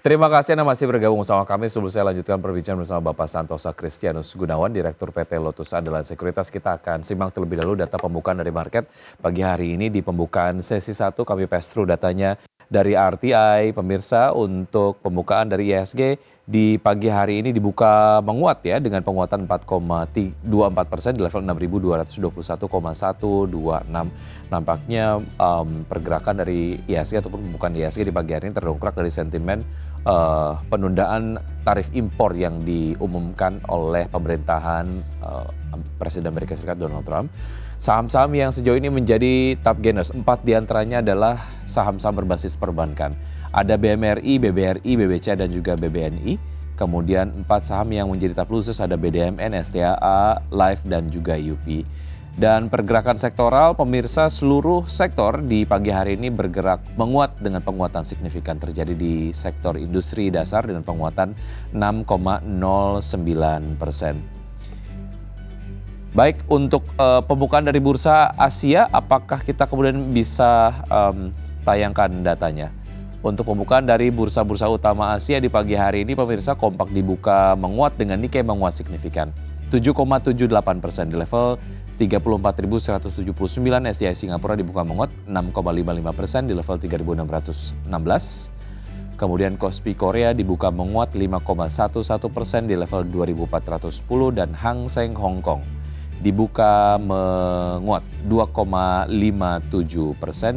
Terima kasih Anda masih bergabung bersama kami. Sebelum saya lanjutkan perbincangan bersama Bapak Santosa Kristianus Gunawan, Direktur PT Lotus Andalan Sekuritas, kita akan simak terlebih dahulu data pembukaan dari market. Pagi hari ini di pembukaan sesi 1 kami pass through datanya dari RTI. Pemirsa, untuk pembukaan dari IHSG di pagi hari ini dibuka menguat ya dengan penguatan 4,24% di level 6.221,126. Nampaknya pergerakan dari IHSG ataupun pembukaan IHSG di pagi hari ini terdongkrak dari sentimen penundaan tarif impor yang diumumkan oleh pemerintahan Presiden Amerika Serikat Donald Trump. Saham-saham yang sejauh ini menjadi top gainers, 4 diantaranya adalah saham-saham berbasis perbankan. Ada BMRI, BBRI, BBCA dan juga BBNI. Kemudian 4 saham yang menjadi top losers ada BDMN, STAA, Life dan juga UP. Dan pergerakan sektoral, pemirsa, seluruh sektor di pagi hari ini bergerak menguat dengan penguatan signifikan terjadi di sektor industri dasar dengan penguatan 6,09%. Baik, untuk pembukaan dari bursa Asia, apakah kita kemudian bisa tayangkan datanya? Untuk pembukaan dari bursa-bursa utama Asia di pagi hari ini, pemirsa, kompak dibuka menguat dengan Nikkei menguat signifikan. 7,78% di level 34.179. STI Singapura dibuka menguat 6,55% di level 3.616. Kemudian Kospi Korea dibuka menguat 5,11% di level 2.410 dan Hang Seng Hong Kong dibuka menguat 2,57%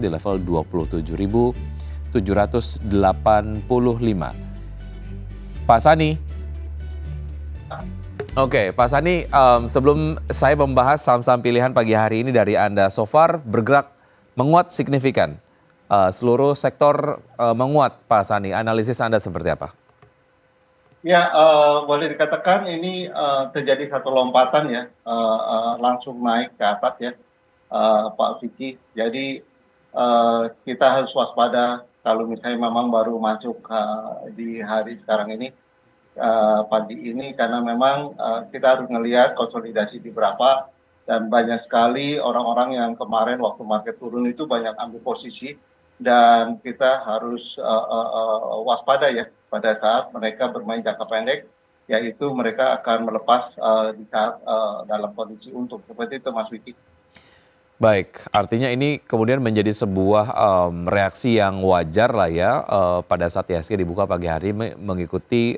di level 27.785. Pak Sani. Oke, Pak Sani, sebelum saya membahas saham-saham pilihan pagi hari ini dari Anda, so far bergerak menguat signifikan. Seluruh sektor menguat, Pak Sani. Analisis Anda seperti apa? Ya, boleh dikatakan ini terjadi satu lompatan ya, langsung naik ke atas ya, Pak Vicky. Jadi kita harus waspada kalau misalnya memang baru masuk di hari sekarang ini. Pagi ini karena memang kita harus melihat konsolidasi di berapa dan banyak sekali orang-orang yang kemarin waktu market turun itu banyak ambil posisi dan kita harus waspada ya pada saat mereka bermain jangka pendek, yaitu mereka akan melepas di saat dalam kondisi untung. Seperti itu Mas Wiki. Baik, artinya ini kemudian menjadi sebuah reaksi yang wajar lah ya pada saat IHSG dibuka pagi hari mengikuti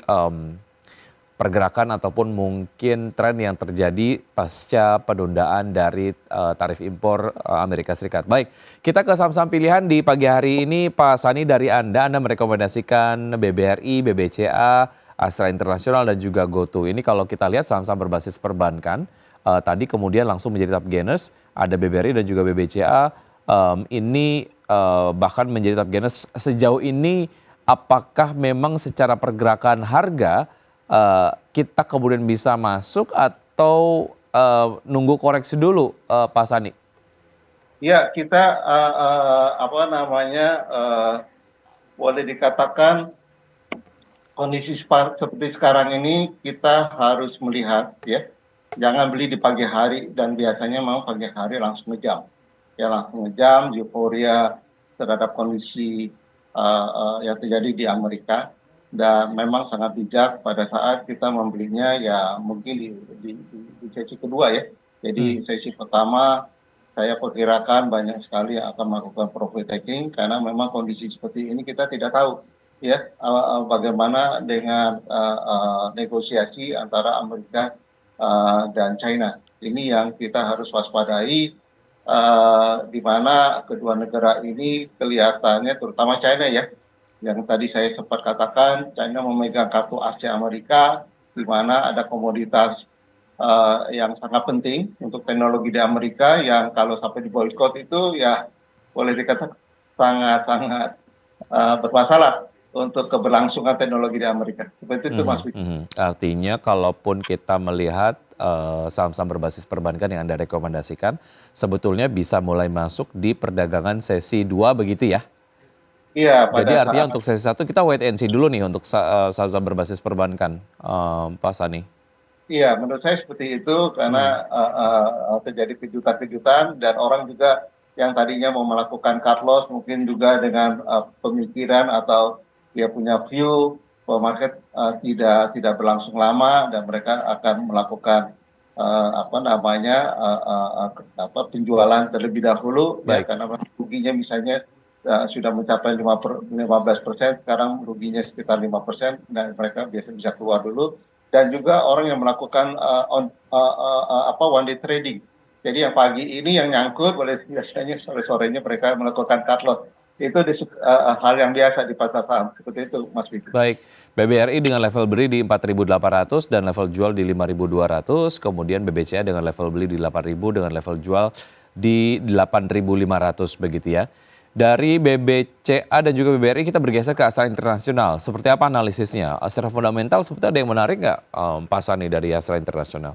pergerakan ataupun mungkin tren yang terjadi pasca penundaan dari tarif impor Amerika Serikat. Baik, kita ke saham-saham pilihan di pagi hari ini. Pak Sani, dari Anda merekomendasikan BBRI, BBCA, Astra Internasional dan juga GoTo. Ini kalau kita lihat saham-saham berbasis perbankan, tadi kemudian langsung menjadi top gainers, ada BBRI dan juga BBCA, ini bahkan menjadi top gainers. Sejauh ini apakah memang secara pergerakan harga kita kemudian bisa masuk atau nunggu koreksi dulu, Pak Sani? Ya, kita boleh dikatakan kondisi seperti sekarang ini kita harus melihat ya, jangan beli di pagi hari dan biasanya memang pagi hari langsung ngejam, ya langsung ngejam, euforia terhadap kondisi yang terjadi di Amerika dan memang sangat bijak pada saat kita membelinya ya mungkin di sesi kedua ya. Jadi sesi pertama saya perkirakan banyak sekali yang akan melakukan profit taking karena memang kondisi seperti ini kita tidak tahu ya bagaimana dengan negosiasi antara Amerika dan China. Ini yang kita harus waspadai di mana kedua negara ini kelihatannya terutama China ya, yang tadi saya sempat katakan China memegang kartu as Amerika di mana ada komoditas yang sangat penting untuk teknologi di Amerika yang kalau sampai diboikot itu ya boleh dikatakan sangat-sangat bermasalah untuk keberlangsungan teknologi di Amerika. Seperti itu Mas Wiki. Artinya kalaupun kita melihat saham-saham berbasis perbankan yang Anda rekomendasikan, sebetulnya bisa mulai masuk di perdagangan sesi 2 begitu ya? Iya. Jadi artinya untuk sesi 1 kita wait and see dulu nih untuk saham-saham berbasis perbankan, Pak Sani? Iya, menurut saya seperti itu karena terjadi kejutan-kejutan dan orang juga yang tadinya mau melakukan cut loss mungkin juga dengan pemikiran atau dia punya view bahwa market tidak berlangsung lama dan mereka akan melakukan penjualan terlebih dahulu ya, Baik. karena ruginya misalnya sudah mencapai 15%, sekarang ruginya sekitar 5%, dan mereka biasanya bisa keluar dulu. Dan juga orang yang melakukan one day trading. Jadi yang pagi ini yang nyangkut, boleh biasanya sore-sorenya mereka melakukan cut loss. Itu hal yang biasa di pasar saham, seperti itu Mas Vicky. Baik, BBRI dengan level beli di 4.800 dan level jual di 5.200, kemudian BBCA dengan level beli di 8.000 dengan level jual di 8.500 begitu ya. Dari BBCA dan juga BBRI kita bergeser ke Astra Internasional. Seperti apa analisisnya? Secara fundamental seperti ada yang menarik nggak Pak Sani dari Astra Internasional?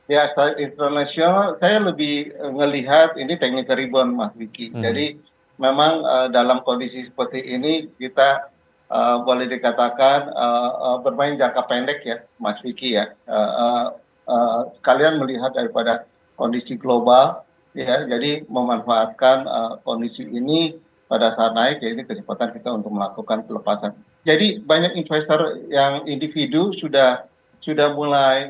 Ya, internasional saya lebih ngelihat ini technical rebound Mas Vicky. Jadi memang dalam kondisi seperti ini kita boleh dikatakan bermain jangka pendek ya Mas Vicky ya. Kalian melihat daripada kondisi global ya, jadi memanfaatkan kondisi ini pada saat naik, ya ini kesempatan kita untuk melakukan pelepasan. Jadi banyak investor yang individu sudah mulai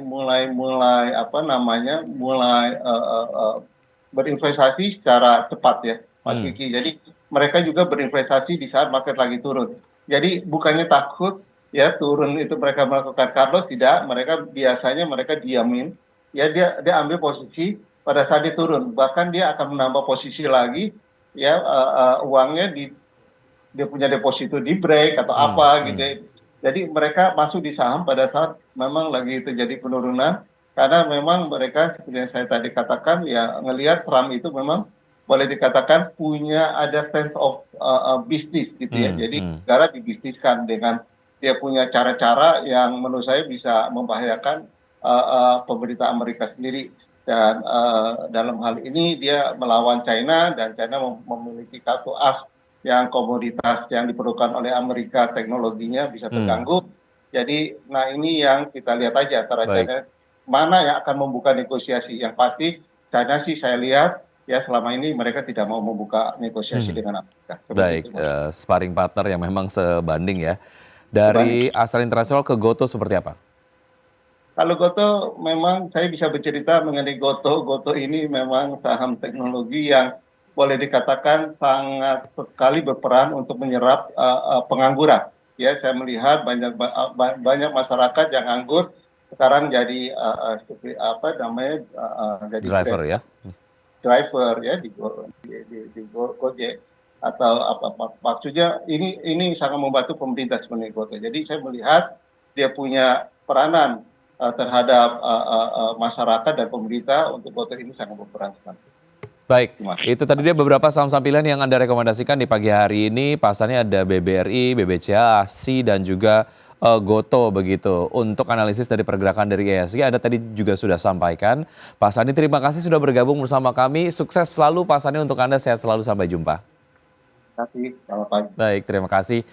berinvestasi secara cepat ya Mas Kiki. Jadi mereka juga berinvestasi di saat market lagi turun. Jadi bukannya takut ya turun itu mereka melakukan cut loss, tidak, mereka biasanya diamin ya, dia ambil posisi pada saat dia turun, bahkan dia akan menambah posisi lagi ya, uangnya dia punya deposito di break atau apa gitu ya. Jadi mereka masuk di saham pada saat memang lagi terjadi penurunan, karena memang mereka seperti yang saya tadi katakan ya, ngelihat Trump itu memang boleh dikatakan punya ada sense of bisnis gitu ya. Jadi negara dibisniskan dengan dia punya cara-cara yang menurut saya bisa membahayakan pemerintah Amerika sendiri. Dan dalam hal ini dia melawan China, dan China memiliki kartu as yang komoditas yang diperlukan oleh Amerika, teknologinya bisa terganggu. Jadi, nah ini yang kita lihat aja antara China mana yang akan membuka negosiasi. Yang pasti China sih saya lihat ya selama ini mereka tidak mau membuka negosiasi dengan Amerika. Baik, sparring partner yang memang sebanding ya. Dari Astra Internasional ke Goto seperti apa? Kalau Goto memang saya bisa bercerita mengenai Goto. Goto ini memang saham teknologi yang boleh dikatakan sangat sekali berperan untuk menyerap pengangguran. Ya, saya melihat banyak masyarakat yang nganggur sekarang jadi jadi Driver ya. Driver ya di Gojek atau apa, maksudnya ini sangat membantu pemerintah sebenarnya Goto. Jadi saya melihat dia punya peranan terhadap masyarakat dan pemerintah. Untuk Goto ini sangat berperan sekali. Baik, itu tadi dia beberapa saham-saham pilihan yang Anda rekomendasikan di pagi hari ini. Pasalnya ada BBRI, BBCA, ASI, dan juga Goto begitu. Untuk analisis dari pergerakan dari IHSG, Anda tadi juga sudah sampaikan. Pak Sani, terima kasih sudah bergabung bersama kami. Sukses selalu Pak Sani, untuk Anda, sehat selalu, sampai jumpa. Terima kasih, selamat pagi. Baik, terima kasih.